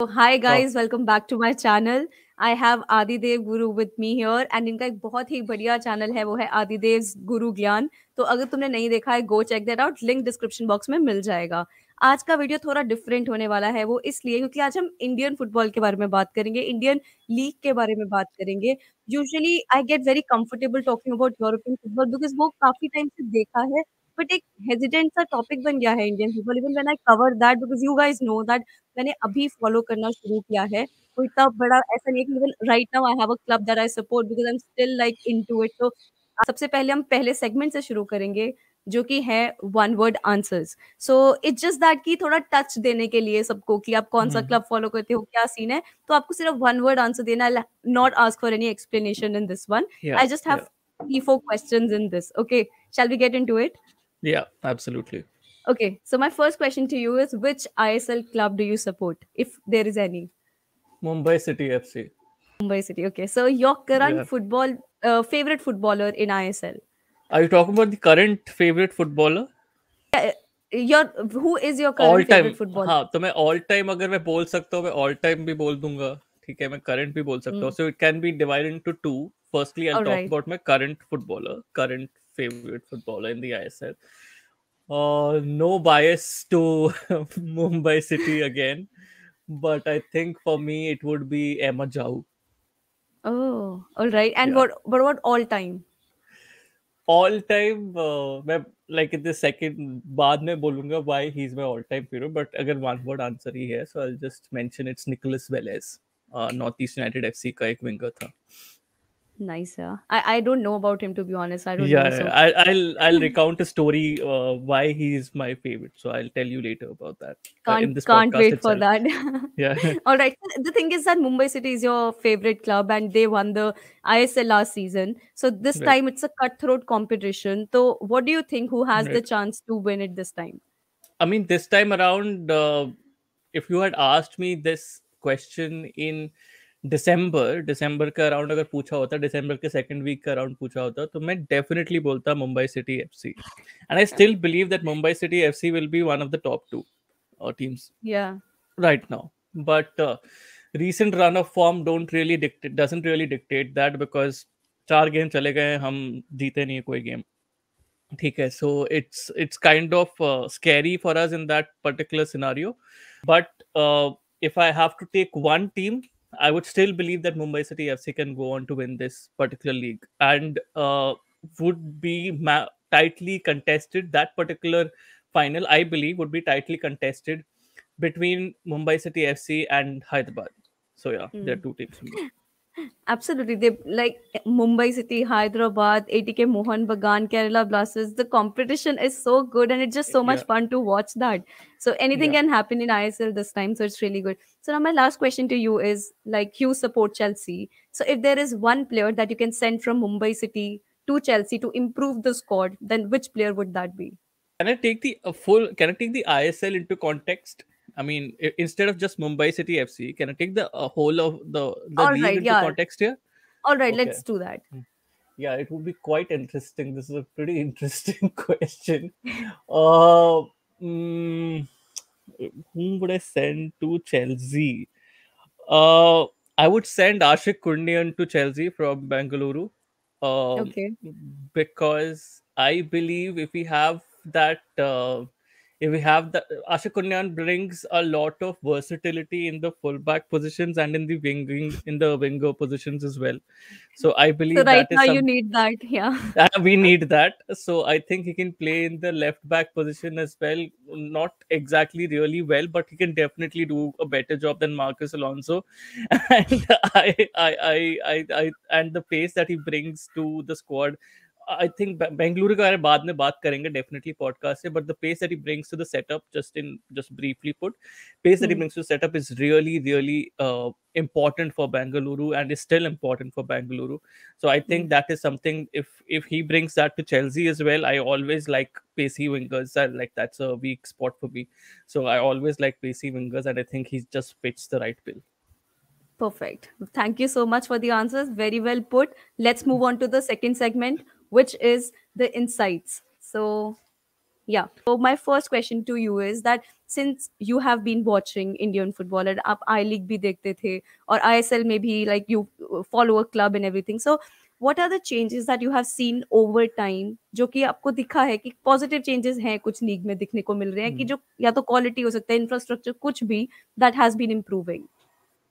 So hi Oh, guys, welcome back to my channel. I have Adidev Guru with me here and इनका एक बहुत ही बढ़िया channel है वो है आदिदेव गुरु ज्ञान. तो अगर तुमने नहीं देखा है go check that out, link description box में मिल जाएगा. आज का वीडियो थोड़ा डिफरेंट होने वाला है वो इसलिए क्योंकि आज हम इंडियन फुटबॉल के बारे में बात करेंगे, इंडियन लीग के बारे में बात करेंगे. Usually I get very comfortable talking about European football because वो काफी टाइम से देखा है. बट एक हेजिटेंट सा टॉपिक बन गया है Indian football even when I cover that because you guys know that मैंने अभी फॉलो करना शुरू किया है. कोई इतना बड़ा ऐसा नहीं है कि even right now I have a club that I support because I am still like into it. तो सबसे पहले हम पहले सेगमेंट से शुरू करेंगे जो कि है one word answers. So it's just that कि थोड़ा टच देने के लिए सबको कि आप कौन सा hmm. क्लब फॉलो करते हो, क्या सीन है. तो आपको सिर्फ वन वर्ड आंसर देना. I not ask for any explanation in this one. Yeah, I just have yeah, 3-4 questions in this. Okay, shall we get into it? yeah, absolutely. Okay, so my first question to you is which ISL club do you support, if there is any? Mumbai City FC. Mumbai City. Okay, so your current Yeah. football favorite footballer in ISL. Are you talking about the current favorite footballer? Yeah, your who is your all current time. favorite footballer? हाँ, तो मैं all time अगर मैं बोल सकता हूँ, मैं all time भी बोल दूंगा. ठीक है, मैं करंट भी बोल सकता हूँ. Mm. So it can be divided into two. Firstly I All talk right. About my current footballer, current favourite footballer in the ISL. No bias to Mumbai City again, but I think for me it would be Emma Jau. Oh, all right. And Yeah. what about all time? All time. मैं like in the second बाद में बोलूंगा why he is my all time hero, but अगर one word answer ही है so I just mention it's Nicolas Velez. North East United FC का एक winger था. Nice, yeah. I don't know about him to be honest. I don't know. Yeah, So I'll recount a story why he is my favorite. So I'll tell you later about that can't in this can't podcast wait for itself. that. Yeah. All right. The thing is that Mumbai City is your favorite club and they won the ISL last season. So this Right. time it's a cutthroat competition. So what do you think who has the Right. chance to win it this time? I mean, this time around, if you had asked me this question in दिसंबर का around अगर पूछा होता, दिसंबर के second week का around पूछा होता, तो मैं डेफिनेटली बोलता Mumbai City FC. And I still believe that Mumbai City FC will be one of the top two teams Yeah. right now. But recent run of form don't really dictate, doesn't really dictate that, because चार game चले गए, हम जीते नहीं कोई game. ठीक है, so it's kind of scary for us in that particular scenario. But if I have to take one team, I would still believe that Mumbai City FC can go on to win this particular league, and would be tightly contested. That particular final, I believe, would be tightly contested between Mumbai City FC and Hyderabad. So yeah, there are Hmm. two teams for me. Absolutely. They like Mumbai City, Hyderabad, ATK Mohun, Bagan, Kerala Blasters. The competition is so good and it's just so much Yeah, fun to watch that. So anything yeah. can happen in ISL this time. So it's really good. So now my last question to you is like you support Chelsea. So if there is one player that you can send from Mumbai City to Chelsea to improve the squad, then which player would that be? Can I take the full? Can I take the ISL into context? I mean, instead of just Mumbai City FC, can I take the whole of the All league right. into Yeah. context here? All right. Okay. Let's do that. Yeah, it would be quite interesting. This is a pretty interesting question. Uh, mm, whom would I send to Chelsea? Uh, I would send Ashik Kundian to Chelsea from Bengaluru, um, Okay. because I believe if we have that, Ashik Kundian brings a lot of versatility in the fullback positions and in the winger positions as well. So I So believe right that now is you some. need that. Yeah. We need that. So I think he can play in the left back position as well. Not exactly really well, but he can definitely do a better job than Marcus Alonso. And and the pace that he brings to the squad. I think Bengaluru के बारे में बाद में बात करेंगे definitely podcast से, but the pace that he brings to the setup, just briefly put, pace that he Hmm. brings to the setup is really important for Bengaluru, and is still important for Bengaluru. So I Hmm. think that is something. If he brings that to Chelsea as well, I always like pacey wingers. Like that's a weak spot for me. So I always like pacey wingers, and I think he's just pitched the right bill. Perfect. Thank you so much for the answers. Very well put. Let's move on to the second segment, which is the insights. So, Yeah. So my first question to you is that since you have been watching Indian football and आप I League भी देखते थे और ISL में भी like you follow a club and everything. So what are the changes that you have seen over time जो कि आपको दिखा है कि पॉजिटिव चेंजेस हैं कुछ लीग में दिखने को मिल रहे हैं कि जो या तो क्वालिटी हो सकता है इंफ्रास्ट्रक्चर कुछ भी that has been improving.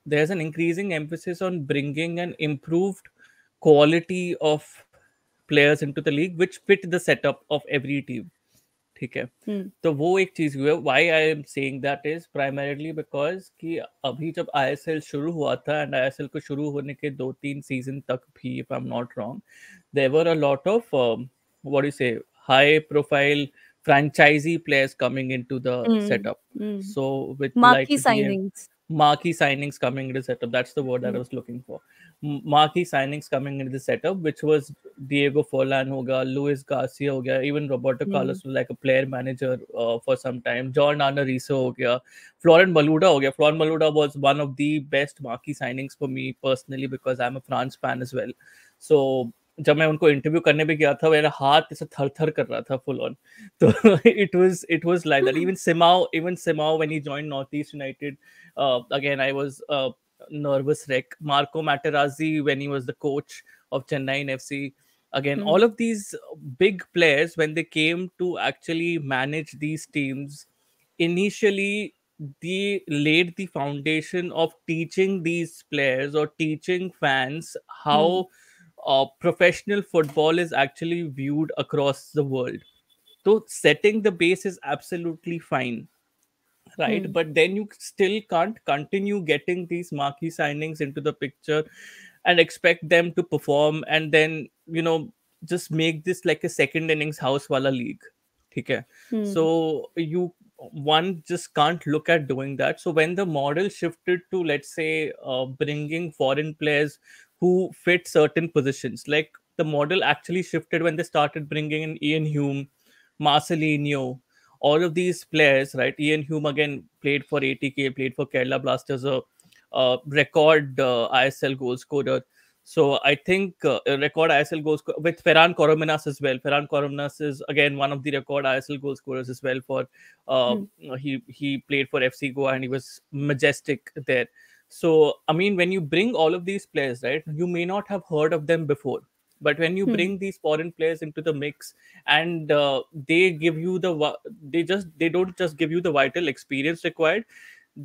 There's an increasing emphasis on bringing an improved quality of players into the league which fit the setup of every team. ठीक है, Hmm. तो वो एक चीज हुई है. Why I am saying that is primarily because कि अभी जब आईएसएल शुरू हुआ था, एंड आईएसएल को शुरू होने के 2-3 सीजन तक भी, if I am not wrong, there were a lot of what you say high profile franchisee players coming into the Hmm. setup. Hmm. So with like Marquee the signings. marquee signings coming into the setup, that's the word that Hmm. I was looking for. Marquee signings coming into the setup, which was Diego Forlan hoga, Luis Garcia ho gaya, even Roberto Hmm. Carlos was like a player manager for some time. John Anariso ho gaya, Florent Malouda ho gaya. Florent Malouda was one of the best marquee signings for me personally because I'm a France fan as well. So जब मैं उनको interview करने भी गया था, मेरा हाथ ऐसे थर थर कर रहा था फुल ऑन. तो it was like that. Even Simao when he joined Northeast United, again I was nervous wreck. Marco Materazzi when he was the coach of Chennai FC. Again, Hmm. all of these big players, when they came to actually manage these teams, initially they laid the foundation of teaching these players or teaching fans Hmm. how professional football is actually viewed across the world. So setting the base is absolutely fine, right? Hmm. But then you still can't continue getting these marquee signings into the picture and expect them to perform, and then just make this like a second innings house wala league. Okay, Hmm. so you one just can't look at doing that. So when the model shifted to, let's say, bringing foreign players who fit certain positions, like the model actually shifted when they started bringing in Ian Hume, Marcelinho, all of these players, right? Ian Hume again played for ATK, played for Kerala Blasters, a record ISL goal scorer. So I think a record ISL goal with Ferran Corominas as well. Ferran Corominas is again one of the record ISL goal scorers as well. For uh, Hmm. he played for FC Goa and he was majestic there. So I mean, when you bring all of these players, right, you may not have heard of them before, but when you Hmm. bring these foreign players into the mix, and they give you they don't just give you the vital experience required,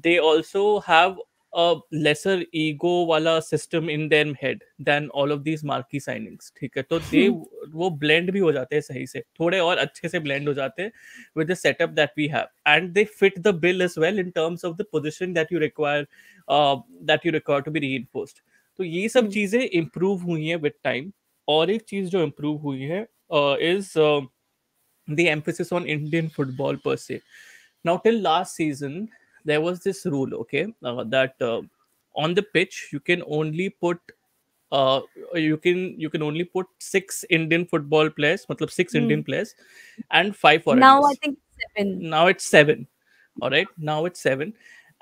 they also have a lesser ego wala system in their head than all of these marquee signings. ठीक है, तो दे वो blend भी हो जाते हैं सही से, थोड़े और अच्छे से blend हो जाते हैं with the setup that we have, and they fit the bill as well in terms of the position that you require to be reinforced. तो ये सब Hmm. चीजें improve हुई हैं with time. और एक चीज जो improve हुई है is the emphasis on Indian football per se. Now, till last season, there was this rule, okay, that on the pitch you can only put uh, you can only put 6 Indian football players, matlab six Hmm. Indian players, and 5 foreigners. Now I think 7. Now it's seven. All right, now it's seven.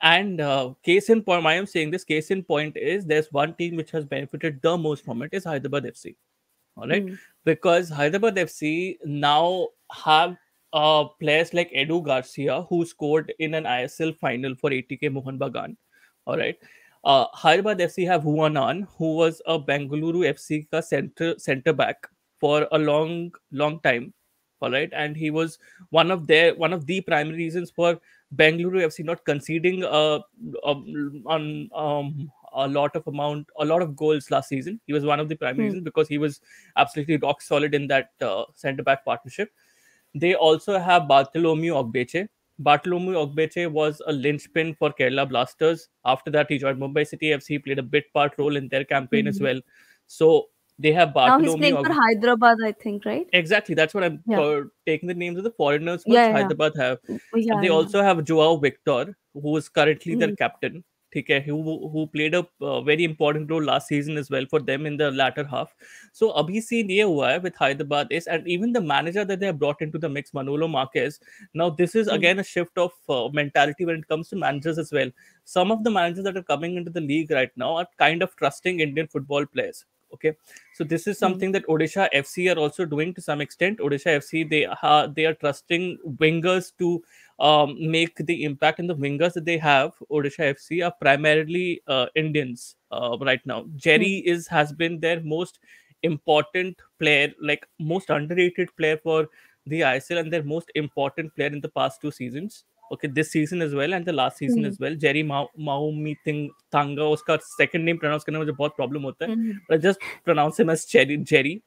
And case in point, I am saying this. Case in point is there's one team which has benefited the most from it is Hyderabad FC. All right, Hmm. because Hyderabad FC now have players like Edu Garcia who scored in an ISL final for ATK Mohun Bagan. All right, Hyderabad FC have Huanan, who was a Bengaluru FC ka center back for a long time. All right, and he was one of the primary reasons for Bengaluru FC not conceding on a lot of goals last season. He was one of the primary Hmm. reasons because he was absolutely rock solid in that centre back partnership. They also have Bartholomew Ogbeche. Bartholomew Ogbeche was a linchpin for Kerala Blasters. After that, he joined Mumbai City FC, played a bit part role in their campaign as Hmm. well. So they have Now he's Bartholomew playing for Hyderabad, I think, right? Exactly, that's what I'm Yeah. taking the names of the foreigners which Yeah, yeah, Hyderabad have. And yeah, they yeah. also have Joao Victor, who is currently their Hmm. captain. Okay, who played a very important role last season as well for them in the latter half. So abhi scene ye hua hai with Hyderabad is, and even the manager that they have brought into the mix, Manolo Marquez. Now this is Hmm. again a shift of mentality when it comes to managers as well. Some of the managers that are coming into the league right now are kind of trusting Indian football players. Okay, so this is something that Odisha FC are also doing to some extent. Odisha FC, they are trusting wingers to make the impact, and the wingers that they have, Odisha FC, are primarily Indians right now. Jerry is has been their most important player, like most underrated player for the ISL, and their most important player in the past 2 seasons. Okay, this season as well and the last season as well. Jerry Maumi Thanga, उसका second name pronounce करने में मुझे बहुत problem होता है, but I just pronounce him as Jerry.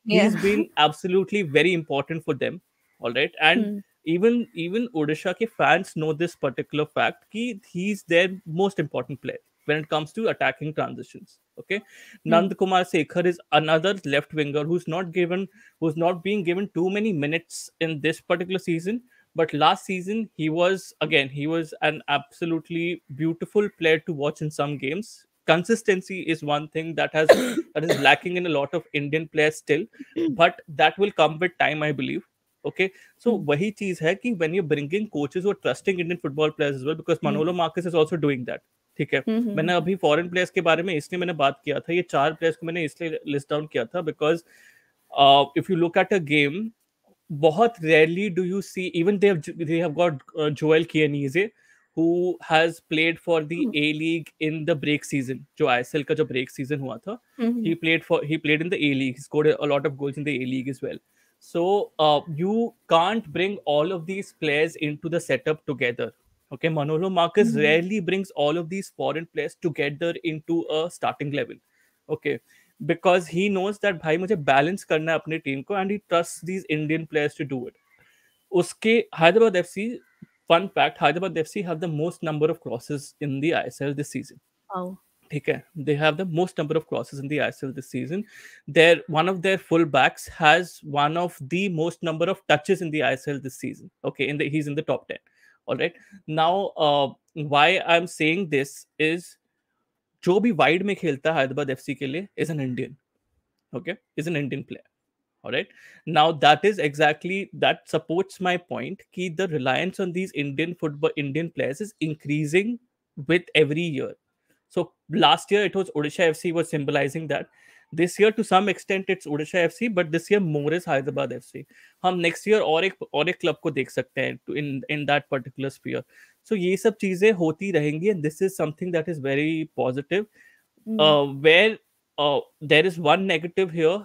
Yeah. He's been absolutely very important for them. All right, and even Odisha ke fans know this particular fact कि he's their most important player when it comes to attacking transitions. Okay, Nand Kumar Sekhar is another left winger who's not being given too many minutes in this particular season, but last season he was an absolutely beautiful player to watch in some games. Consistency is one thing that is lacking in a lot of Indian players still, but that will come with time, I believe. Okay, so वही चीज है कि when you're bringing coaches who are trusting Indian football players as well, because Manolo Marcus is also doing that. ठीक है, मैंने अभी foreign players के बारे में इसलिए मैंने बात किया था, ये 4 प्लेयर्स को मैंने इसलिए लिस्ट डाउन किया था because if you look at a game, बहुत rarely do you see, even they have got Joel Chianese, who has played for the A League in the break season. जो ISL का जो break season हुआ था, he played in the A League. He scored a lot of goals in the A League as well. So you can't bring all of these players into the setup together. Okay, Manolo Marcus rarely brings all of these foreign players together into a starting level. Okay, because he knows that भाई मुझे balance करना है अपने team को, and he trust these Indian players to do it. उसके Hyderabad FC, fun fact, Hyderabad FC have the most number of crosses in the ISL this season. Wow. ठीक है, they have the most number of crosses in the ISL this season. Their one of their full backs has one of the most number of touches in the ISL this season. Okay, in the he is in the top 10. Alright, now why I am saying this is, जो भी wide में खेलता है Hyderabad FC के लिए is an Indian. Okay, is an Indian player. All right, now that is exactly, that supports my point ki the reliance on these Indian players is increasing with every year. So last year it was Odisha FC was symbolizing that. This year to some extent it's Odisha FC, but this year more is Hyderabad FC. हम next year और एक club को देख सकते हैं in that particular sphere. So ये सब चीजें होती रहेंगी, and this is something that is very positive. Where there is one negative here.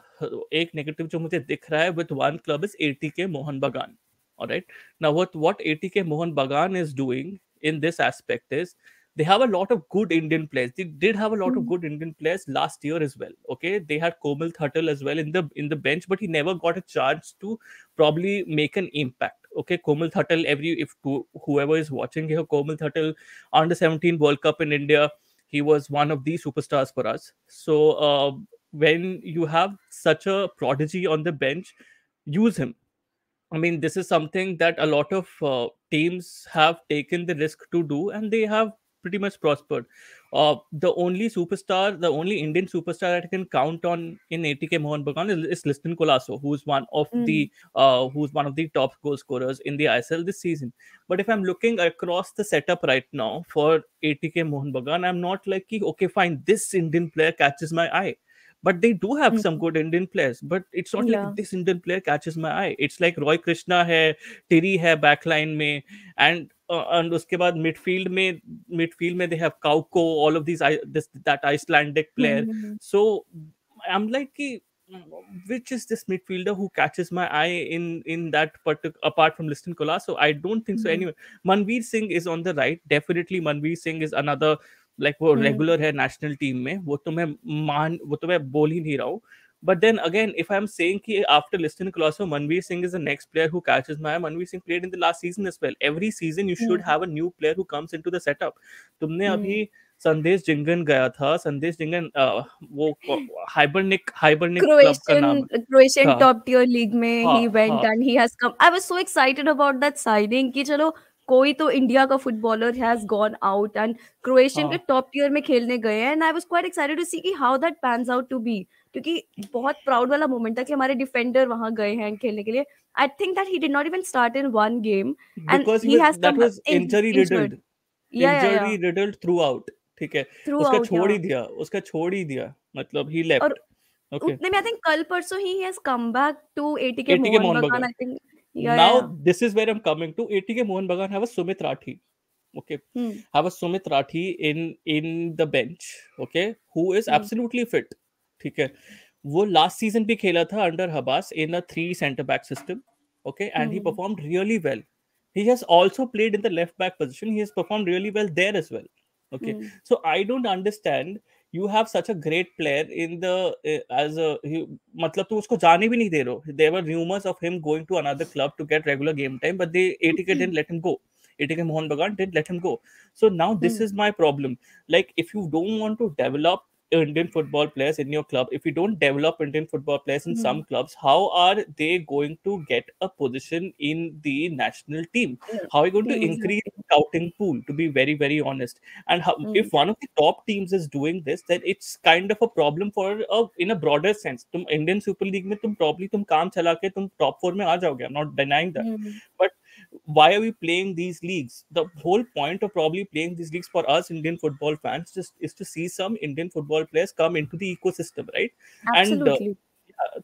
एक negative जो मुझे दिख रहा है with one club is ATK Mohun Bagan. All right. Now what ATK Mohun Bagan is doing in this aspect is they have a lot of good Indian players. They did have a lot of good Indian players last year as well. Okay, they had Komal Thattal as well in the bench, but he never got a chance to probably make an impact. Okay, Komal Thattal, whoever is watching here, Komal Thattal, under 17 World Cup in India, he was one of the superstars for us. So when you have such a prodigy on the bench, use him. I mean, this is something that a lot of teams have taken the risk to do, and they have pretty much prospered. The only Indian superstar that I can count on in ATK Mohun Bagan is Liston Colasso, who's one of the top goal scorers in the ISL this season. But if I'm looking across the setup right now for ATK Mohun Bagan, I'm not like, okay, fine, this Indian player catches my eye. But they do have some good Indian players, but it's not like Yeah. this Indian player catches my eye. It's like Roy Krishna है, Tiri है backline में, and उसके बाद midfield में they have Kauko, all of that Icelandic player. So I'm like, which is this midfielder who catches my eye in that particular, apart from Liston Colasso? I don't think so. Anyway, Manveer Singh is on the right. Definitely, Manveer Singh is another, like वो regular है national team में, वो तो मैं बोल ही नहीं रहा हूँ. But then again, if I'm saying कि after Liston Colasso, Manveer Singh is the next player who catches my eye. Manveer Singh played in the last season as well. Every season you should have a new player who comes into the setup. तुमने अभी संदेश जिंगन गया था, संदेश जिंगन वो हाइबरनिक club का नाम Croatian था. top tier league में हाँ he went हाँ and he has come. I was so excited about that signing कि चलो कोई तो इंडिया का footballer has gone out and Croatian के हाँ. top tier में खेलने गए हैं, and I was quite excited to see कि how that pans out to be, क्योंकि बहुत प्राउड वाला मोमेंट था कि हमारे डिफेंडर वहां गए हैं खेलने के लिए. I think that he did not even start in one game and Because he has that come was injury injured. riddled. Yeah. Throughout. ठीक है, Throughout, yeah. उसका छोड़ ही दिया, मतलब he और left. Okay, नहीं, I think कल परसों ही he has come back to ATK ATK Mohun Mohun Bagan, Bagan. I think. Yeah, yeah, Now yeah. this is where I'm coming to. ATK Mohun Bagan have a Sumit Rathi. Okay, Hmm. have a Sumit Rathi in the bench. Okay, who is Hmm. absolutely fit. ठीक है, वो last season भी खेला था under Habas in a three centre back system. Okay, and he Hmm. Performed really well. He has also played in the left back position. He has performed really well there as well. Okay, Hmm. so I don't understand. You have such a great player in the as a मतलब तो उसको जाने भी नहीं दे रहे हो. There were rumors of him going to another club to get regular game time, but they ATK didn't let him go. ATK Mohan Bagan didn't let him go. So now this Hmm. is my problem. Like, if you don't want to develop Indian football players in your club, if you don't develop Indian football players in some Hmm. clubs, how are they going to get a position in the national team? Yeah. How are you going to Team increase exactly. scouting pool? To be very, very honest, and how, Hmm. if one of the top teams is doing this, then it's kind of a problem for in a broader sense. तुम Indian Super League में तुम probably तुम काम चला के तुम top four में आ जाओगे. I'm not denying that, Hmm. but why are we playing these leagues? The whole point of probably playing these leagues for us Indian football fans just is to see some Indian football players come into the ecosystem, right? And Absolutely.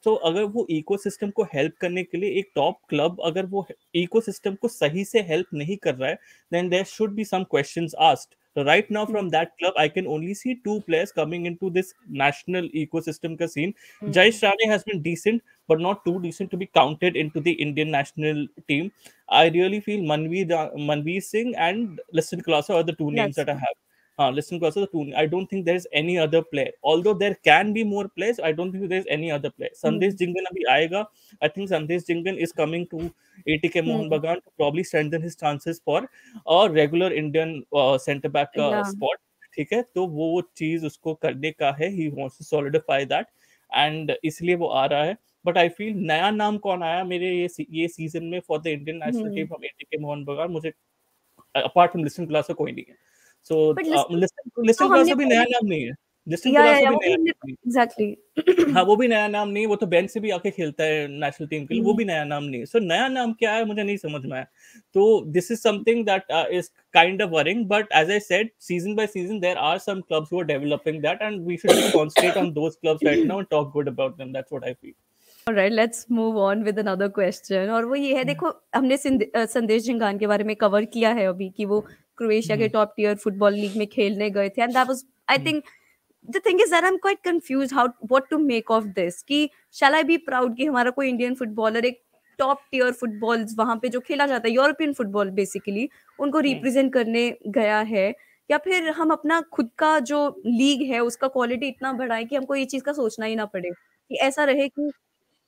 तो अगर वो ecosystem को help करने के लिए एक top club अगर वो इकोसिस्टम को सही से हेल्प नहीं कर रहा है, then there should be some questions asked. So right now Hmm. from that club I can only see two players coming into this national ecosystem ka scene. Jai Hmm. Rane has been decent, but not too decent to be counted into the Indian national team. I really feel Manveer Singh and Listen Klasa are the two names That's that I have. Listen Klasa, the two. I don't think there is any other player. Although there can be more players, I don't think there is any other player. Sandesh hmm. Jingan abhi aayega. I think Sandesh Jingan is coming to ATK Mohan Hmm. Bagan to probably strengthen his chances for a regular Indian centre back Yeah. spot. ठीक है, तो वो चीज उसको करने का है. He wants to solidify that, and इसलिए वो आ रहा है. बट आई फील नया नाम कौन आया मेरे ये सीजन में for the Indian national team Hmm. From ATK Mohan बगान, मुझे अपार्ट फ्रॉम लिस्टन क्लास कोई नहीं है. सो But listen, लिस्टन तो क्लास हमने भी नया पहले, नाम नहीं है. लिस्टन या क्लास भी वो भी नया हमने नाम नहीं. एग्जैक्टली. हाँ, वो भी नया नाम नहीं, वो तो बेंच से भी आके खेलता है नेशनल टीम के लिए, वो भी नया नाम नहीं. सो नया नाम क्या है मुझे नहीं समझ में आया. तो this is something that is kind of worrying, but as I said, season by season there are some clubs who are developing that, and we should just concentrate on those clubs right now and talk good about them. That's what I feel. Alright, let's move on with another question, और वो ये है, देखो हमने संदेश झिंगान के बारे में कवर किया है अभी कि वो क्रोएशिया के Hmm. Top tier football league में खेलने गए थे, and that was, I Hmm. Think the thing is that I am quite confuse how what to make of this, कि शैल आई बी प्राउड कि हमारा कोई इंडियन फुटबॉलर एक top tier football वहां पे जो खेला जाता है, यूरोपियन फुटबॉल बेसिकली, उनको Hmm. रिप्रेजेंट करने गया है, या फिर हम अपना खुद का जो लीग है उसका क्वालिटी इतना बढ़ाएं कि हमको ये चीज का सोचना ही ना पड़े, कि ऐसा रहे कि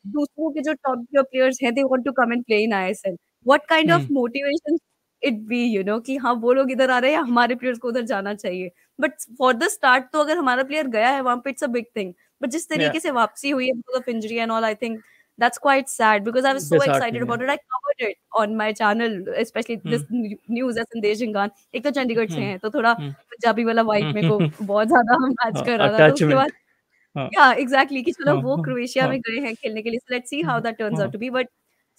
दूसरों के जो टॉप टियर प्लेयर्स हैं, they want to come and play in ISL. What kind of Hmm. Motivation it be, कि हाँ वो लोग इधर आ रहे हैं, हमारे प्लेयर्स को उधर जाना चाहिए. बट फॉर द स्टार्ट तो अगर हमारा प्लेयर गया है वहां पे, it's a big thing. But जिस Yeah, तरीके से वापसी हुई है because of injury and all, I think that's quite sad because I was so excited disheartening. Yeah. about it. I covered it on my channel, especially Hmm. this news as Sandesh Jingan. एक तो चंडीगढ़ से Hmm. हैं, तो थोड़ा Hmm. Punjabi वाला vibe मेरे को Hmm. बहुत ज्यादा मैच कर रहा था. तो उसके Attachment. बाद हाँ. या एग्जैक्टली कि चलो हाँ. वो हाँ. क्रोएशिया हाँ. में गए हैं खेलने के लिए, let's see how that turns out हाँ. टू बी, बट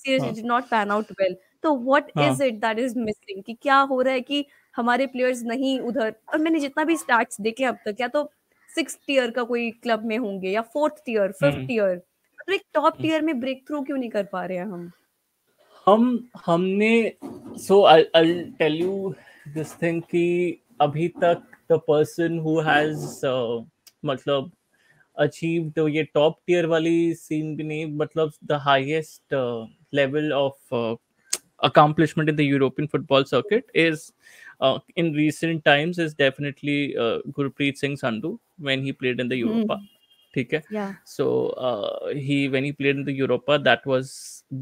सीरियसली हाँ. Did not pan out well. तो व्हाट हाँ. Is it that is missing, कि क्या हो रहा है कि हमारे प्लेयर्स नहीं उधर, और मैंने जितना भी स्टैट्स देखे अब तक, या तो सिक्स टियर का कोई क्लब में होंगे या fourth tier fifth hmm. Tier, तो एक टॉप टियर में ब्रेक थ्रू क्यों नहीं कर पा रहे हैं हम. हमने so I tell you this thing कि अभी तक द पर्सन हु हैज मतलब अचीव्ड ये टॉप टियर वाली सीन भी नहीं, मतलब the highest level of accomplishment in the European football circuit is in recent times is definitely Gurpreet Singh Sandhu when he played in the Europa. हम्म. ठीक है, या. so he when he played in the Europa, that was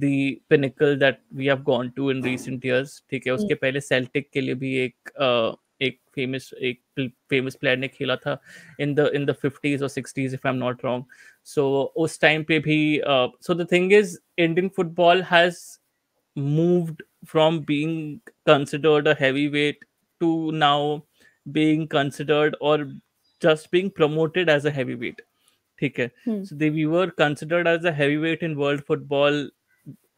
the pinnacle that we have gone to in recent years. ठीक है, उसके पहले Celtic के लिए भी एक फेमस प्लेयर ने खेला था in the 50s or 60s if I'm not wrong. So उस टाइम पे भी so the thing is Indian football has moved from being considered a heavyweight to now being considered or just being promoted as a heavyweight. ठीक है, हम्म. so we were considered as a heavyweight in world football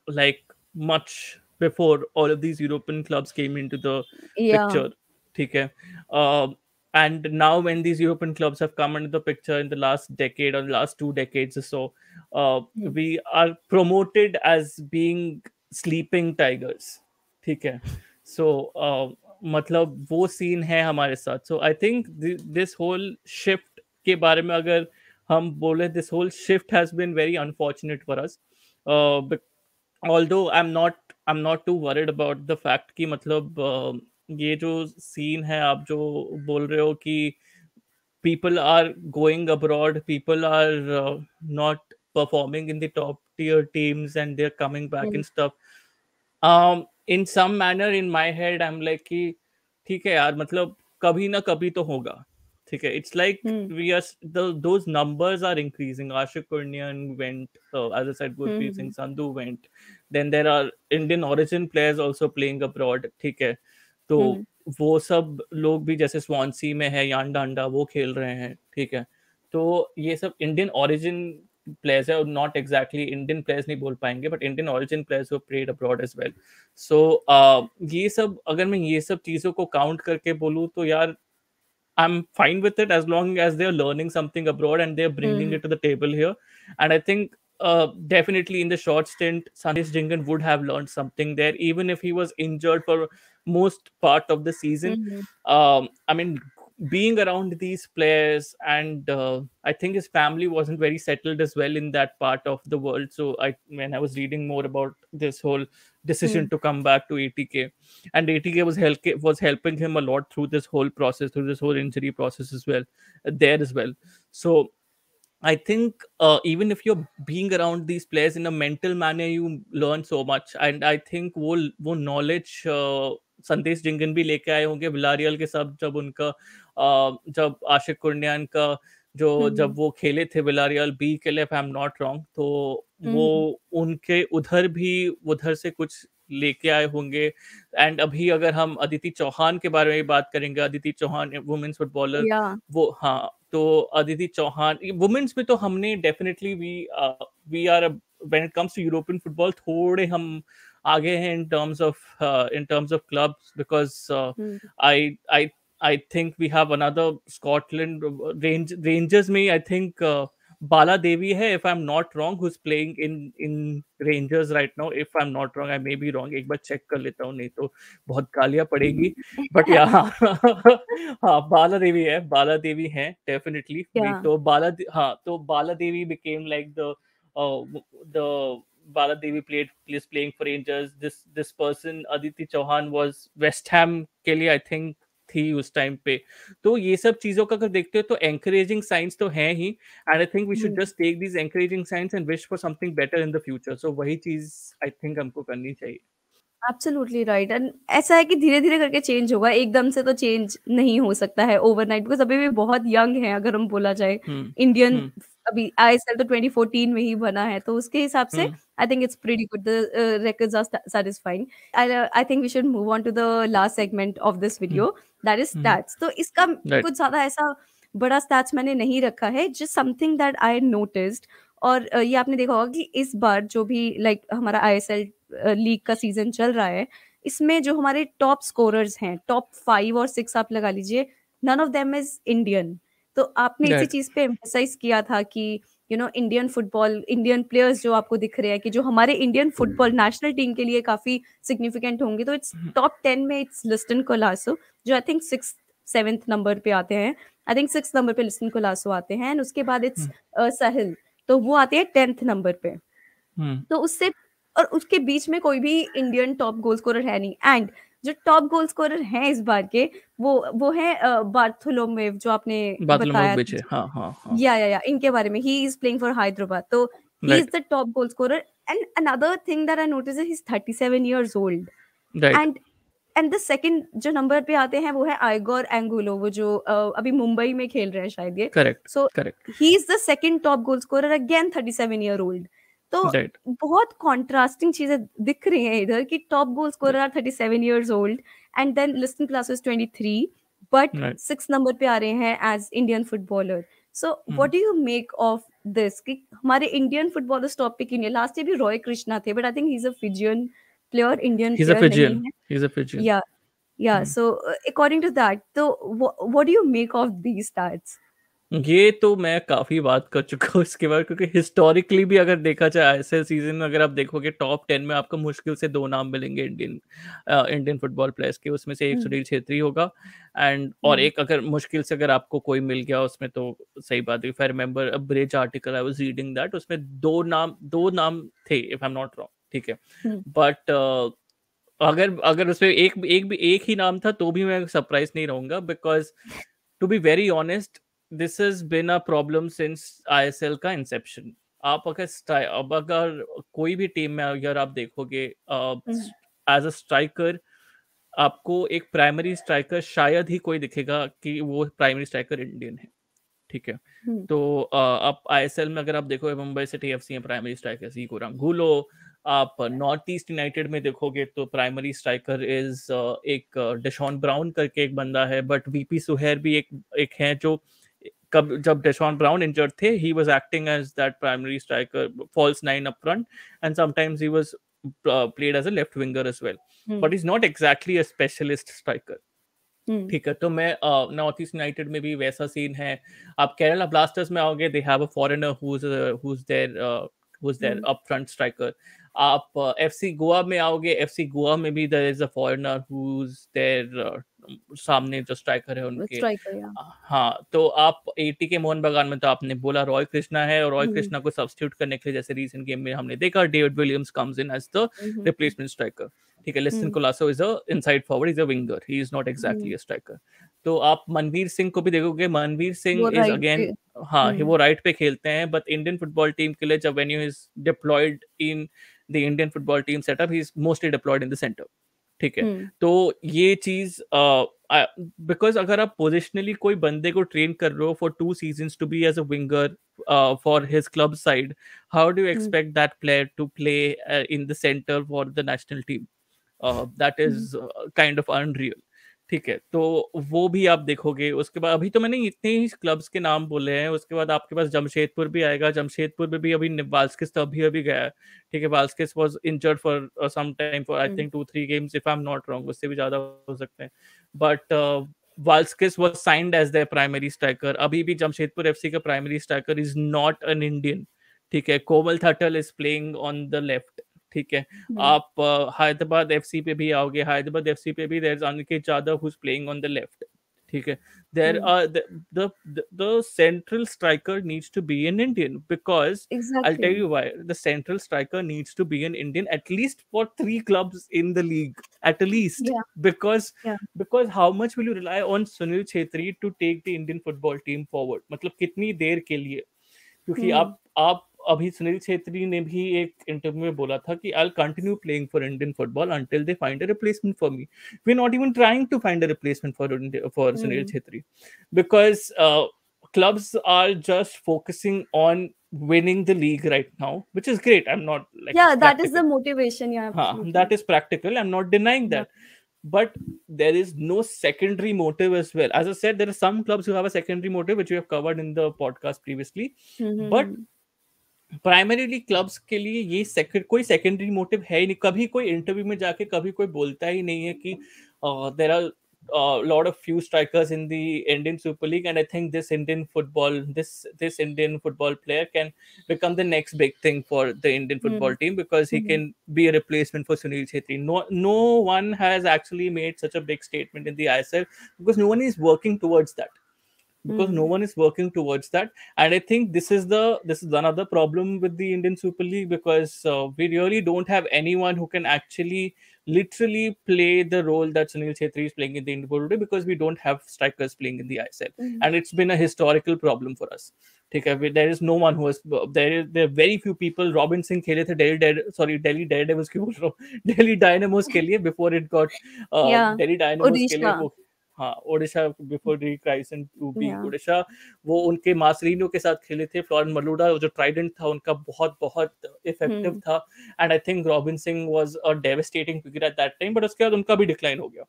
like much before all of these European clubs came into the या. picture. ठीक है, and now when these European clubs have come into the picture in the last decade or the last 2 decades or so, Hmm. we are promoted as being sleeping tigers. ठीक है. So मतलब वो scene है हमारे साथ. So I think this whole shift के बारे में अगर हम बोले, this whole shift has been very unfortunate for us. Although I'm not too worried about the fact कि मतलब ये जो सीन है आप जो बोल रहे हो कि people are going abroad, people are not performing in the top tier teams and they're coming back Hmm. and stuff. In some manner in my head I'm like कि ठीक है यार, मतलब कभी ना कभी तो होगा. ठीक है, it's like Hmm. we are those numbers are increasing. Ashik Kurnian went, as I said, Hmm. Gurpreet Singh Hmm. Sandhu went. Then there are Indian origin players also playing abroad. ठीक है, तो Hmm. वो सब लोग भी जैसे Swansea में है यान डांडा वो खेल रहे हैं. ठीक है, तो ये सब इंडियन ओरिजिन प्लेयर्स है, और नॉट एग्जैक्टली इंडियन प्लेयर्स नहीं बोल पाएंगे, but Indian origin players who played abroad as well. So ये सब अगर मैं ये सब चीज़ों को काउंट करके बोलूँ तो यार I'm fine with it as long as they're learning something abroad and they're bringing Hmm. it to the table here. And I think definitely in the short stint, Sandesh Jingan would have learned something there, even if he was injured for most part of the season. Hmm. I mean, being around these players, and I think his family wasn't very settled as well in that part of the world. So when I was reading more about this whole decision Hmm. to come back to ATK, and ATK was helping him a lot through this whole process, through this whole injury process as well, there as well. So I think even if you're being around these players in a mental manner, you learn so much. And I think वो knowledge संदेश जिंगन भी लेके आए होंगे Villarreal के साथ, जब उनका जब आशिक कुर्नियान का जो Hmm. जब वो खेले थे विलारियल बी के लिए, if I'm not wrong, तो वो Hmm. उनके उधर भी उधर से कुछ लेके आए होंगे. एंड अभी अगर हम अदिति चौहान के बारे में बात करेंगे, Aditi Chauhan women's footballer, Yeah. वो हाँ, तो अदिति चौहान वुमेन्स में तो हमने definitely we are when it comes to European football थोड़े हम आगे हैं in terms of clubs, because Hmm. I think we have another Scotland Rangers में I think Bala Devi hai, if I'm not wrong, who's playing in Rangers right now. If I'm not wrong, I may be wrong. एक बार check कर लेता हूँ, नहीं तो बहुत गालियां पड़ेगी. बट या हाँ, बाला देवी है डेफिनेटली. नहीं Yeah. तो हाँ, तो बाला देवी became like the Bala Devi is playing for Rangers. This person Aditi Chauhan was West Ham के लिए I think थी उस टाइम पे. तो ये सब चीजों का अगर देखते हो तो एंकरेजिंग साइंस तो हैं ही, and I think we should Hmm. Just take these encouraging signs and wish for something better in the future. So वही चीज आई थिंक हमको करनी चाहिए. एब्सोल्युटली राइट एंड ऐसा है कि धीरे-धीरे करके चेंज होगा, एकदम से तो चेंज नहीं हो सकता है ओवरनाइट बिकॉज़ अभी भी बहुत यंग हैं अगर हम बोला जाए। हम्म. इंडियन हम्म. अभी आईएसएल तो 2014 में ही बना है, तो उसके हिसाब से hmm. I think it's pretty good the records are satisfying. I think we should move on to the last segment of this hmm. Video that is hmm. Stats. तो इसका राइट. कुछ ज़्यादा ऐसा बड़ा स्टैट्स मैंने नहीं रखा है, just something that I noticed और ये आपने देखा होगा कि इस बार जो भी लाइक हमारा आईएसएल लीग का सीज़न चल रहा है, इसमें जो हमारे टॉप स्कोरर्स हैं, टॉप 5 और 6 आप लगा लीजिए, none of them is Indian. तो आपने इसी राइट. चीज़ पे एम्फसाइज़ किया था कि इंडियन फुटबॉल, इंडियन प्लेयर्स जो आपको दिख रहे हैं कि जो हमारे इंडियन फुटबॉल नेशनल टीम के लिए काफ़ी सिग्निफिकेंट होंगे। तो इट्स टॉप 10 में इट्स लिस्टन कोलासो जो I think 6th 7th number पे आते हैं। आई थिंक 6th नंबर पे लिस्टन कोलासो आते हैं एंड उसके बाद इट्स साहिल, तो वो आते हैं 10th नंबर पे। हम्म. तो उससे और उसके बीच में कोई भी इंडियन टॉप गोल स्कोरर है नहीं एंड जो टॉप गोल स्कोरर हैं इस बार के वो है बार्थोलोमेव जो आपने बातलों बताया था। बेचे. हाँ, हाँ, हाँ. या इनके बारे में he is playing for Hyderabad तो he is right. The top goal scorer and another thing that I notice is he is 37 years old right. And and the second जो नंबर पे आते हैं वो है आइगोर एंगुलो वो जो अभी मुंबई में खेल रहे हैं शायद ये correct. So correct. He is the second top goal scorer again 37 year old तो राइट. बहुत कॉन्ट्रास्टिंग चीजें दिख रही हैं इधर कि top goal scorer are 37 years old and then Liston क्लास इज 23 बट राइट. 6 नंबर पे आ रहे हैं as Indian footballer so what do you make of this कि हमारे इंडियन फुटबॉलर्स टॉप पे क्यों नहीं लास्ट ईयर भी रॉय कृष्णा थे but I think he is a Fijian player Indian He's a player नहीं Fijian. है He's a Fijian. या Yeah, so according to that, so what do you make of these stats? ये तो मैं काफ़ी बात कर चुका हूँ इसके बारे, क्योंकि हिस्टोरिकली भी अगर देखा जाए आईएसएल सीज़न में, अगर आप देखोगे टॉप 10 में आपको मुश्किल से 2 नाम मिलेंगे इंडियन फुटबॉल प्लेयर्स के। उसमें से एक Hmm. सुनील छेत्री होगा, एंड और Hmm. एक अगर मुश्किल से अगर आपको कोई मिल गया उसमें तो सही बात है। If I remember a bridge article I was reading that, उसमें 2 नाम थे if I am not wrong, ठीक है। Hmm. बट अगर अगर उसमें एक ही नाम था तो भी मैं सरप्राइज़ नहीं रहूँगा, because to be very honest this has been a problem since ISL का इंसेप्शन। आप अगर अब अगर कोई भी टीम में अगर आप देखोगे Hmm. एज अ स्ट्राइकर, आपको एक प्राइमरी स्ट्राइकर शायद ही कोई दिखेगा कि वो प्राइमरी स्ट्राइकर इंडियन है, ठीक है। Hmm. तो आप आईएसएल में अगर आप देखोगे मुंबई सिटी एफसी में प्राइमरी स्ट्राइकर सीको रंगुलो। आप नॉर्थ ईस्ट यूनाइटेड में देखोगे तो प्राइमरी स्ट्राइकर इज एक डेशॉन ब्राउन करके एक बंदा है, बट वीपी सुहेर भी एक एक है जो कब जब डेशॉन ब्राउन इंजर्ड थे he was acting as that primary striker false nine up front, and sometimes he was played as a left winger as well, Hmm. but he's not exactly a specialist striker। Hmm. ठीक है, तो मैं north East United में भी वैसा scene है। आप Kerala Blasters में आओगे, they have a foreigner who is there Hmm. Up front striker. आप एफसी गोवा में आओगे, एफसी गोवा में भी there is a foreigner who is there सामने जो स्ट्राइकर है With उनके। striker, yeah. हाँ, तो आप एटी के मोहन बगान में तो आपने बोला रॉय कृष्णा है, और रॉय Hmm. कृष्णा को सब्स्टिट्यूट करने के लिए जैसे रीसेंट गेम में हमने देखा David Williams comes in as the Hmm. Replacement striker. ठीक है, Liston Hmm. Colaco is a inside forward, is a winger, he is not Hmm. Exactly a striker. तो आप मनवीर सिंह को भी देखोगे, मनवीर सिंह वो इज राइट पे। अगेन, हाँ Hmm. वो राइट पे खेलते हैं, बट इंडियन फुटबॉल टीम के लिए जब venue is deployed in the Indian football team setup, he is mostly deployed in the centre. ठीक है, Hmm. तो ये चीज बिकॉज अगर आप पोजिशनली कोई बंदे को ट्रेन कर रहे हो for 2 seasons to be as a winger for his club side, how do you Hmm. Expect that player to play in the centre for the national team? That Hmm. Is kind of unreal. ठीक है, तो वो भी आप देखोगे। उसके बाद अभी तो मैंने इतने ही क्लब्स के नाम बोले हैं, उसके बाद आपके पास जमशेदपुर भी आएगा। जमशेदपुर में भी अभी वाल्स्किस तो अभी अभी गया है, ठीक है। Valskis was injured for some time, for I Hmm. Think 2-3 games if I am not wrong, उससे भी ज्यादा हो सकते हैं। But Valskis was signed as their primary striker. अभी भी जमशेदपुर एफसी का primary striker is not an Indian, ठीक है। Komal Thatal is playing on the left, ठीक है। Hmm. आप हैदराबाद एफसी पे भी आओगे, हैदराबाद एफसी पे भी there is Aniket Yadav who is playing on the left, ठीक है। There Hmm. Are the central striker needs to be an Indian, because I'll tell Exactly. you why. The central striker needs to be an Indian at least for 3 clubs in the league, at least, Yeah. because Yeah. how much will you rely on Sunil Chhetri to take the Indian football team forward? मतलब कितनी देर के लिए? क्योंकि Hmm. आप अभी सुनील छेत्री ने भी एक इंटरव्यू में बोला था कि I continue playing for Indian football until they find a replacement for me. We are not even trying to find a replacement for Sunil Hmm. Chhetri, because clubs are just focusing on winning the league right now, which is great. I'm not like, Yeah, it's that is practical. the motivation. Yeah, That absolutely. is practical. I'm not denying Yeah. that. But there is no secondary motive as well. As I said, there are some clubs who have a secondary motive, which we have covered in the podcast previously. But Hmm. Primarily clubs के लिए ये कोई secondary motive है ही नहीं। कभी कोई interview में जाके कभी कोई बोलता ही नहीं है कि there are lot of few strikers in the Indian Super League, and I think this Indian football player can become the next big thing for the Indian Hmm. football team because he Hmm. can be a replacement for Sunil Chhetri. No one has actually made such a big statement in the ISL because no one is working towards that, because no Hmm. one is working towards that. And I think this is another problem with the Indian Super League, because we really don't have anyone who can actually literally play the role that Sunil Chhetri is playing in the Indian Super League, because we don't have strikers playing in the ISL, Hmm. and it's been a historical problem for us. ठीक है, there is no one who has, there are very few people. Robin Singh खेले थे Delhi Daredevils की बोल रहा हूँ, Delhi Dynamos के लिए before it got Yeah. Delhi Dynamos के लिए Odisha. वो, हाँ Odisha, before rechristened to be Yeah. Odisha, वो उनके मार्सलिनो के साथ खेले थे। फ्लोरन मलूडा जो ट्राइडेंट था उनका बहुत बहुत इफेक्टिव Hmm. था, and I think Robin Singh was a devastating figure at that time, but उसके बाद उनका भी डिक्लाइन हो गया। Hmm.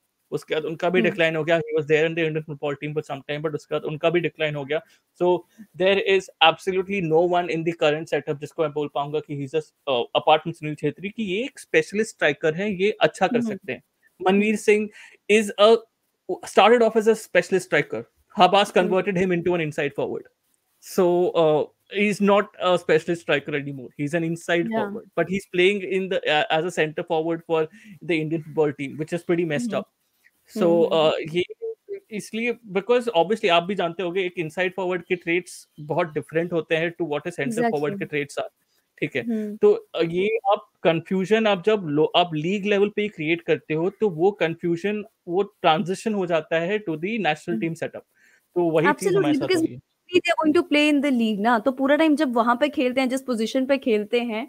He was there in the Indian football team for some time, but उसके बाद उनका भी डिक्लाइन हो गया। So there is absolutely no one in the current setup जिसको मैं बोल पाऊंगा कि he is apart from Sunil Chhetri कि ये एक स्पेशलिस्ट स्ट्राइकर है, ये अच्छा कर Hmm. सकते हैं। Manveer Singh is a started off as a specialist striker. Habas Hmm. converted him into an inside forward. So he's not a specialist striker anymore. He's an inside Yeah. forward, but he's playing in the as a center forward for the Indian football team, which is pretty messed Hmm. up. So Hmm. ये इसलिए because obviously आप भी जानते होंगे एक inside forward के traits बहुत different होते हैं to what a centre forward Exactly. के ट्रेट्स आर. ठीक है. Hmm. तो ये आप कंफ्यूजन आप जब आप लीग लेवल पे ही क्रिएट करते हो तो वो कंफ्यूजन वो ट्रांजिशन हो जाता है to the national team setup. तो वही चीज हमारे एब्सोल्युटली साथ हो बिकॉज़ रही है. They are going to play in the league ना, तो पूरा टाइम जब वहाँ पे खेलते हैं, जिस पोज़ीशन पे खेलते हैं,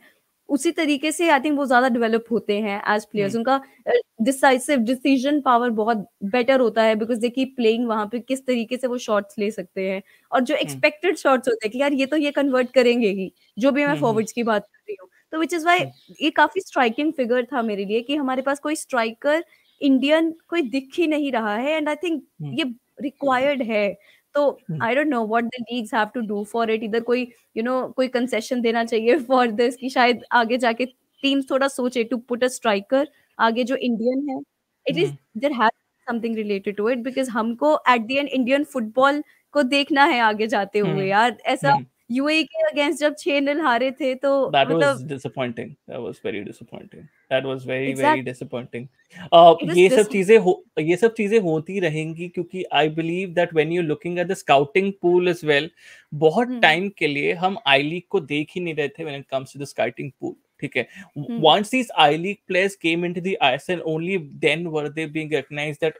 उसी तरीके से आई थिंक वो ज़्यादा डेवलप होते हैं एज़ प्लेयर्स। हम्म. उनका डिसाइसिव डिसीजन पावर बहुत बेटर होता है बिकॉज़ दे कीप प्लेइंग वहाँ पे, किस तरीके से वो शॉट्स ले सकते हैं और जो हम्म. एक्सपेक्टेड शॉट्स होते हैं कि यार ये तो ये कन्वर्ट करेंगे ही, जो भी मैं हम्म. फॉरवर्ड्स की बात कर रही हूँ। तो व्हिच इज़ व्हाई हम्म. ये काफ़ी स्ट्राइकिंग फिगर था मेरे लिए कि हमारे पास कोई स्ट्राइकर इंडियन कोई दिख ही नहीं रहा है एंड आई थिंक हम्म. ये रिक्वायर्ड है। तो hmm. I don't know what the leagues have to do for it, इधर कोई कोई कंसेशन देना चाहिए फॉर दिस कि शायद आगे जाके टीम्स थोड़ा सोचे टू पुट अ स्ट्राइकर आगे जो इंडियन है, at least hmm. There has something related to it because हमको at the end Indian football को देखना है आगे जाते हुए हम्म. यार। ऐसा हम्म. यूएई के अगेंस्ट जब 6-0 हारे थे तो That was मतलब disappointing. That was very disappointing. That was very very exact disappointing. It was ये सब दिस। चीजें ये सब चीजें होती रहेंगी क्योंकि I believe that when you looking at the scouting pool as well, बहुत हम्म। टाइम के लिए हम आई लीग को देख ही नहीं रहे थे when it comes to the scouting pool. ठीक है. हम्म। Once these I League players came into the ISL, only then were they being recognized that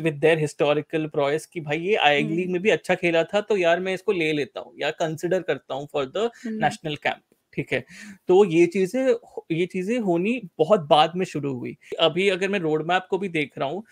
with their historical prowess कि भाई ये आई लीग हम्म। में भी अच्छा खेला था तो यार मैं इसको ले लेता हूँ या कंसिडर करता हूँ for the hmm. National camp. ठीक है. तो ये चीजें होनी बहुत बाद में शुरू हुई. अभी अगर मैं रोड मैप को भी देख रहा हूँ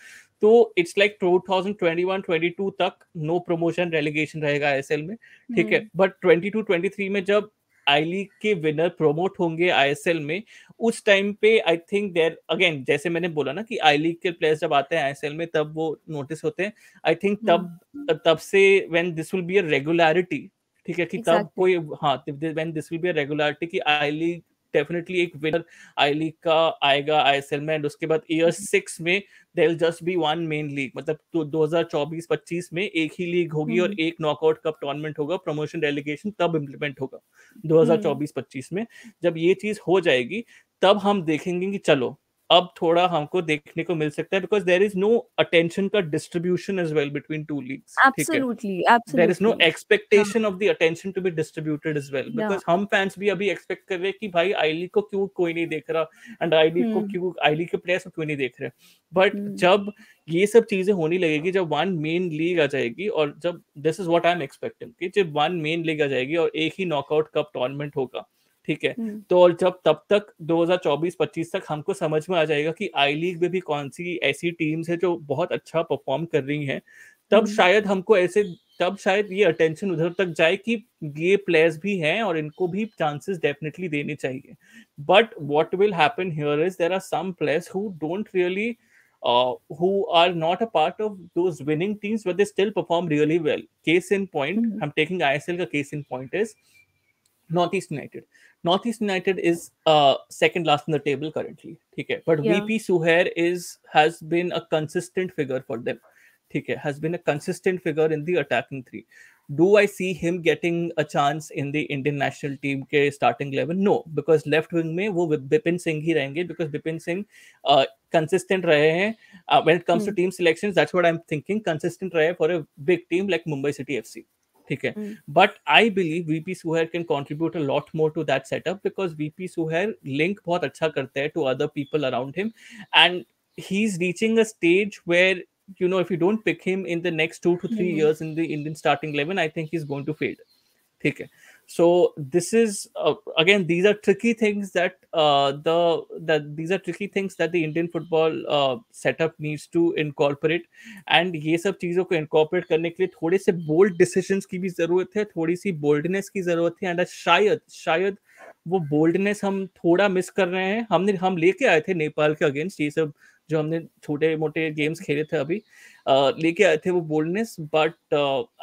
तो इट्स लाइक 2021-22 तक नो प्रमोशन रेलीगेशन रहेगा आईएसएल में. ठीक है. हम्म। बट 22-23 में जब आई लीग के विनर प्रोमोट होंगे आईएसएल में, उस टाइम पे आई थिंक देयर अगेन जैसे मैंने बोला ना कि आई लीग के प्लेयर्स जब आते हैं आईएसएल में तब वो नोटिस होते हैं. आई थिंक हम्म। तब तब से when this will be a regularity. ठीक है. कि तब एग्जैक्टली। कोई हाँ when this will be a regularity कि आई लीग डेफिनेटली एक विनर आई लीग का आएगा आईएसएल में. एंड उसके बाद ईयर 6 में there will just be one main league. मतलब तो 2024-25 में एक ही लीग होगी और हम्म। एक नॉकआउट कप टूर्नामेंट होगा. प्रमोशन डेलीगेशन तब इम्प्लीमेंट होगा हम्म। 2024-25 में. जब ये चीज हो जाएगी तब हम देखेंगे कि चलो अब थोड़ा हमको देखने को मिल सकता है because there is no attention का distribution as well between two leagues. ठीक है. Absolutely there is no absolutely. हाँ। Expectation of the attention to be distributed as well yeah. Because हम फैंस भी अभी एक्सपेक्ट कर रहे हैं कि भाई आई लीग को क्यों कोई नहीं देख रहा एंड आई लीग को हम्म। क्यों आई लीग के प्लेयर्स को क्यों नहीं देख रहे. बट हम्म। जब ये सब चीजें होने लगेगी, जब वन मेन लीग आ जाएगी और जब this is what I am expecting कि जब वन मेन लीग आ जाएगी और एक ही नॉकआउट कप टूर्नामेंट होगा. ठीक है. हम्म। तो और जब तब तक 2024-25 तक हमको समझ में आ जाएगा कि आई लीग में भी कौन सी ऐसी टीम्स है जो बहुत अच्छा परफॉर्म कर रही हैं, तब हम्म। शायद हमको ऐसे तब शायद ये अटेंशन उधर तक जाए कि ये प्लेयर्स भी हैं और इनको भी चांसेस डेफिनेटली देने चाहिए. But what will happen here is there are some players who don't really who are not a part of those winning teams but they still perform really well. Case in point, hmm. I'm taking ISL ka case in point is Northeast United. Northeast United is second last in the table currently. ठीक है. But या। VP Suhair has been a consistent figure for them. ठीक है. Has been a consistent figure in the attacking three. Do I see him getting a chance in the Indian national team के starting 11? No, because left wing में वो बिपिन सिंह ही रहेंगे because Bipin Singh consistent रहे हैं. When it comes to hmm. team selections, that's what I'm thinking. Consistent रहे for a big team like Mumbai City FC. ठीक है. हम्म। But I believe VP Suhair can contribute a lot more to that setup because VP Suhair link बहुत अच्छा करता है to other people around him and he's reaching a stage where if you don't pick him in the next 2 to 3 hmm. years in the Indian starting 11, I think he's going to fade. ठीक है. So this is again these are tricky things that these are tricky things that the Indian football setup needs to incorporate. And ये सब चीजों को incorporate करने के लिए थोड़े से bold decisions की भी जरूरत है, थोड़ी सी boldness की जरूरत है. And शायद वो boldness हम थोड़ा मिस कर रहे हैं. हम लेके आए थे नेपाल के अगेंस्ट ये सब जो हमने छोटे मोटे गेम्स खेले थे अभी लेके आए थे वो boldness. But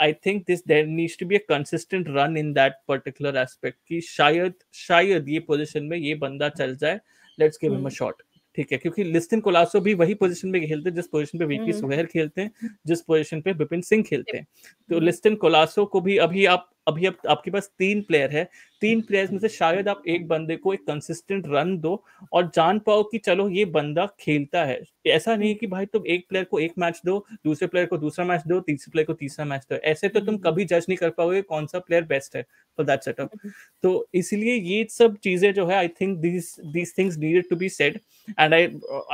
I think this there needs to be a consistent run in that particular aspect कि शायद ये पोजीशन में ये बंदा चल जाए. Let's give him a hmm. Shot. ठीक है, क्योंकि लिस्टन कोलासो भी वही पोजीशन पे खेलते हैं जिस पोजीशन पे वीपी हम्म। सुहेर खेलते हैं, जिस पोजीशन पे विपिन सिंह खेलते हैं। तो हम्म। लिस्टन कोलासो को भी अभी आप आपके पास 3 प्लेयर है, 3 प्लेयर्स में से शायद आप एक बंदे को एक कंसिस्टेंट रन दो और जान पाओ कि चलो ये बंदा खेलता है। ऐसा नहीं हम्म। है कि भाई तुम एक प्लेयर को एक मैच दो, दूसरे प्लेयर को दूसरा मैच दो, तीसरे प्लेयर को तीसरा मैच दो, ऐसे तो तुम हम्म। कभी जज नहीं कर पाओगे कौन सा प्लेयर बेस्ट है फॉर दैट सेटअप। हम्म। तो इसलिए ये सब चीजें जो है, I think these things needed to be said, and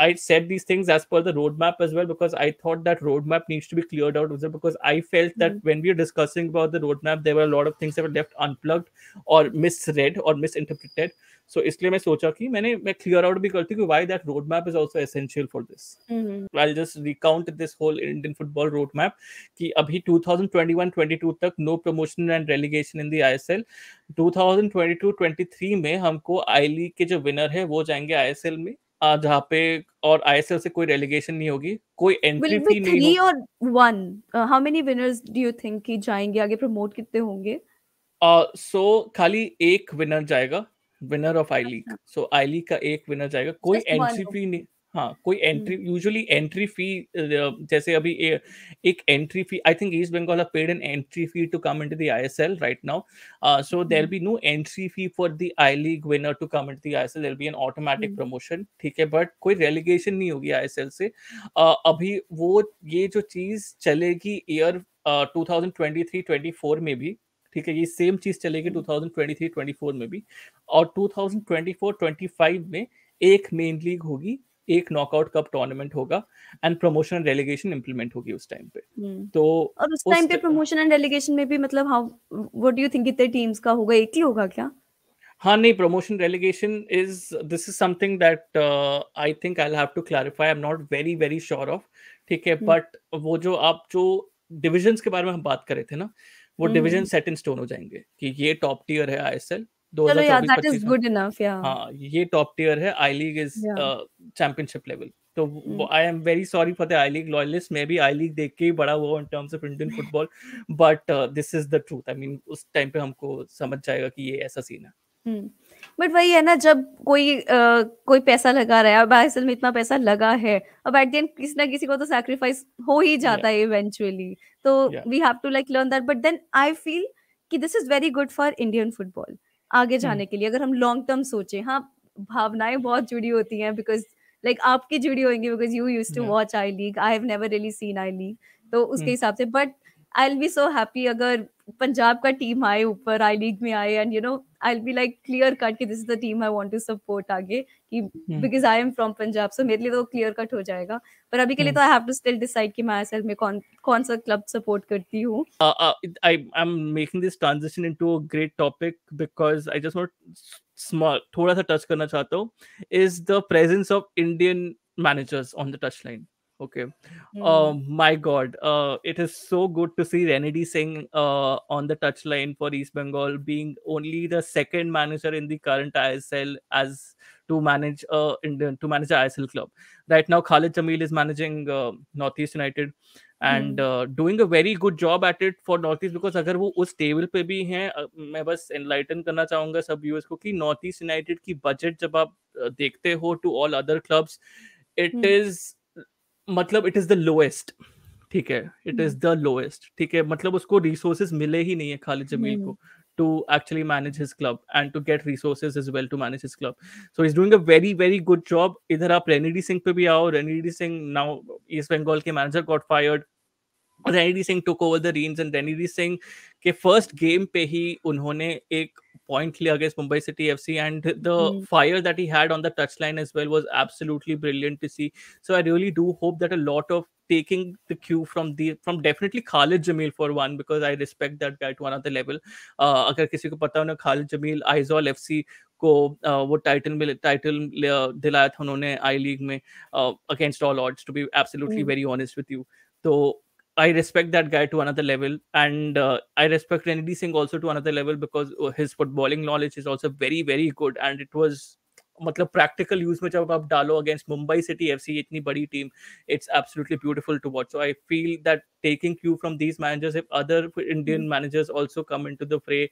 I said these things as per the roadmap as well, because I thought that roadmap needs to be cleared out as well, because I felt that hmm. when we were discussing about the roadmap there were a lot of things that were left unplugged or misread or misinterpreted. So इसलिए मैं सोचा कि मैं clear out भी करती हूँ कि why that roadmap is also essential for this. Hmm. I'll just recount this whole Indian football roadmap कि अभी 2021-22 तक no promotion and relegation in the ISL, 2022-23 में हमको आई लीग के जो विनर है वो जाएंगे आईएसएल में, जहाँ पे और आईएसएल से कोई रेलीगेशन नहीं होगी, कोई Will एंट्री it be फी नहीं three होगी। or one? How many winners do you think कि जाएंगे आगे, प्रमोट कितने होंगे? सो खाली एक विनर जाएगा, विनर ऑफ आई लीग। अच्छा, सो आई लीग का एक विनर जाएगा, कोई just one. एंट्री फी नहीं। हाँ, कोई hmm. Entry, usually entry fee जैसे अभी एक entry fee, I think East Bengal have paid an entry fee to come into the ISL right now. So there be no entry fee for the I League winner to come into the ISL, there be an automatic hmm. Promotion, ठीक है, but कोई relegation नहीं होगी ISL से। अभी वो ये जो चीज चलेगी ईयर 2023-24 में भी, ठीक है, ये सेम चीज चलेगी 2023-24 में भी, और 2024-25 में एक मेन लीग होगी, एक नॉकआउट कप टूर्नामेंट होगा, एंड प्रमोशन रेलीगेशन इंप्लीमेंट होगी उस टाइम पे। हम्म। तो और उस टाइम उस पे प्रमोशन एंड डेलीगेशन में भी मतलब how, what do you think, कितने टीम्स का होगा, एक ही होगा क्या? हाँ नहीं, promotion relegation is this is something that I think I have to clarify, I am not very very sure of, ठीक है, हम्म। बट वो जो डिविजन्स के बारे में हम बात कर रहे थे ना, वो division hmm. Set in stone हो जाएंगे कि ये टॉप टियर है आईएसएल चलो यार, दैट इज 2024-25 में। गुड इनफ या। हाँ, ये टॉप टियर है, I league is yeah. Championship level. तो I am very sorry for the I league loyalist, मैं भी आई लीग देख के ही बड़ा हुआ in terms of Indian football, but this is the truth, I mean उस टाइम पे हमको समझ जाएगा कि ये ऐसा सीन है। हम्म। बट वही है ना, जब कोई पैसा लगा रहा है, अब आईएसएल में इतना पैसा लगा है, अब एट द एंड किसी ना किसी को तो सैक्रिफाइस हो ही या जाता है इवेंचुअली। तो yeah we have to like learn that, but then I feel कि this is very good for Indian football आगे हम्म जाने के लिए, अगर हम लॉन्ग टर्म सोचें। हाँ, भावनाएं बहुत जुड़ी होती हैं, बिकॉज लाइक आपकी जुड़ी होंगी, बिकॉज यू यूज टू या watch I league, I have never really seen I league, तो उसके हम्म हिसाब से। But I will B so happy अगर पंजाब का टीम आए ऊपर, आई लीग में आए, and I will be like clear cut कि this is the team I want to support आगे, कि hmm because I am from Punjab, so मेरे लिए तो क्लियर कट हो जाएगा। पर अभी के लिए हम्म। तो I have to still decide कि मैं आईएसएल में कौन कौन सा क्लब सपोर्ट करती हूँ। I'm making this transition into a great topic because I just want small थोड़ा सा touch करना चाहता हूँ, is the presence of Indian managers on the touchline. Okay. Hmm. My God, it is so good to see Renedy Singh on the touchline for East Bengal, being only the second manager in the current ISL as to manage a ISL club. Right now, Khalid Jamil is managing Northeast United and hmm. doing a very good job at it for Northeast, because अगर वो उस table पे भी हैं, मैं बस enlighten करना चाहूंगा सब व्यूअर्स को कि नॉर्थ ईस्ट यूनाइटेड की बजट जब आप देखते हो to all other clubs, it hmm. Is मतलब इट इज द लोएस्ट, ठीक है, it is hmm. The lowest, ठीक है, मतलब उसको रिसोर्सेज मिले ही नहीं है खालिद जमील हम्म। को to actually manage his club and to get resources as well to manage his club. So he's doing a very very good job. इधर आप रेनिडी सिंह पे भी आओ, रेनिडी सिंह now ईस्ट बंगाल के manager got fired, Renedy Singh took over the reins, and Renedy Singh के first game पे ही उन्होंने एक पॉइंट लिया against Mumbai City FC, and the hmm. Fire that he had on the touch line as well was absolutely brilliant to see. So I really do hope that a lot of taking the cue from definitely Khalid Jamil for one, because I respect that guy to another level. अगर किसी को पता हो ना, Khalid Jameel Aizawl FC को वो title दिलाया था उन्होंने आई लीग में against all odds, to be absolutely hmm. Very honest with you. तो I respect that guy to another level, and I respect Renedy Singh also to another level, because his footballing knowledge is also very very good, and it was मतलब practical use में जब आप डालो against Mumbai City FC, इतनी बड़ी team, it's absolutely beautiful to watch. So I feel that taking cue from these managers, if other Indian managers also come into the fray,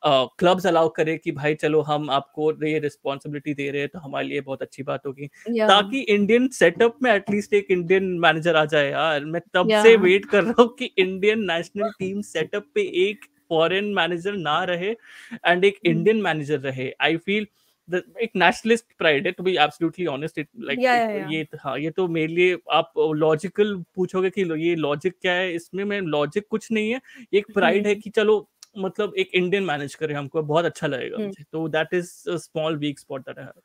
clubs allow करे कि भाई चलो हम आपको ये रिस्पॉन्सिबिलिटी दे रहे हैं, तो हमारे लिए बहुत अच्छी बात होगी, या ताकि इंडियन सेटअप में एटलीस्ट एक इंडियन मैनेजर आ जाए यार। मैं तब या से वेट कर रहा हूँ कि इंडियन नेशनल टीम सेटअप पे एक फॉरेन मैनेजर ना रहे एंड एक इंडियन मैनेजर रहे। आई फील एक नेशनलिस्ट प्राइड है, to be absolutely honest, it like या ये, हाँ, ये तो मेरे लिए आप लॉजिकल पूछोगे कि ये लॉजिक क्या है, इसमें मैं लॉजिक कुछ नहीं है, एक प्राइड है कि चलो मतलब एक इंडियन मैनेज करे हमको, बहुत अच्छा लगेगा मुझे, तो that is a small week spot that I have.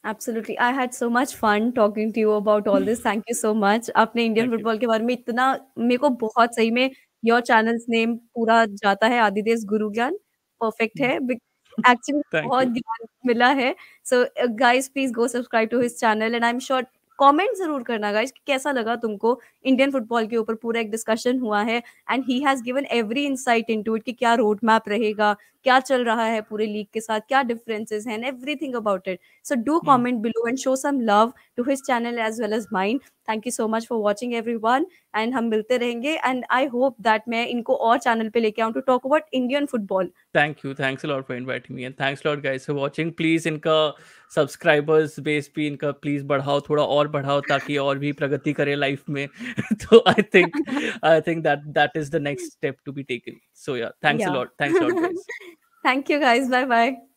Absolutely. I had so much fun talking to you about all this. Thank you so much. आपने इंडियन थैंक यू। फुटबॉल के बारे में इतना, मेरे को बहुत सही में योर चैनल्स नेम पूरा जाता है, आदिदेव गुरु ज्ञान। परफेक्ट है। एक्चुअली थैंक बहुत यू। ज्ञान मिला है। So guys please go subscribe to his channel and I am sure comment जरूर करना गाइस कि कैसा लगा तुमको। इंडियन फुटबॉल के ऊपर पूरा एक डिस्कशन हुआ है and he has given every insight into it कि क्या रोड मैप रहेगा, क्या चल रहा है पूरे लीग के साथ, क्या डिफरेंसेस हैं, everything about it. So do comment below and show some love to his channel as well as mine. Thank you so much for watching everyone. And हम मिलते रहेंगे and I hope that मैं इनको और channel पे लेके आऊँ to talk about Indian football. Thank you, thanks a lot for inviting me and thanks lot guys for watching. Please इनका सब्सक्राइबर्स बेस भी इनका प्लीज बढ़ाओ, थोड़ा और बढ़ाओ, ताकि और भी प्रगति करे लाइफ में। तो I think that is the next step to be taken. So yeah, thanks a Yeah. Lot, thanks lot guys. Thank you guys. Bye bye.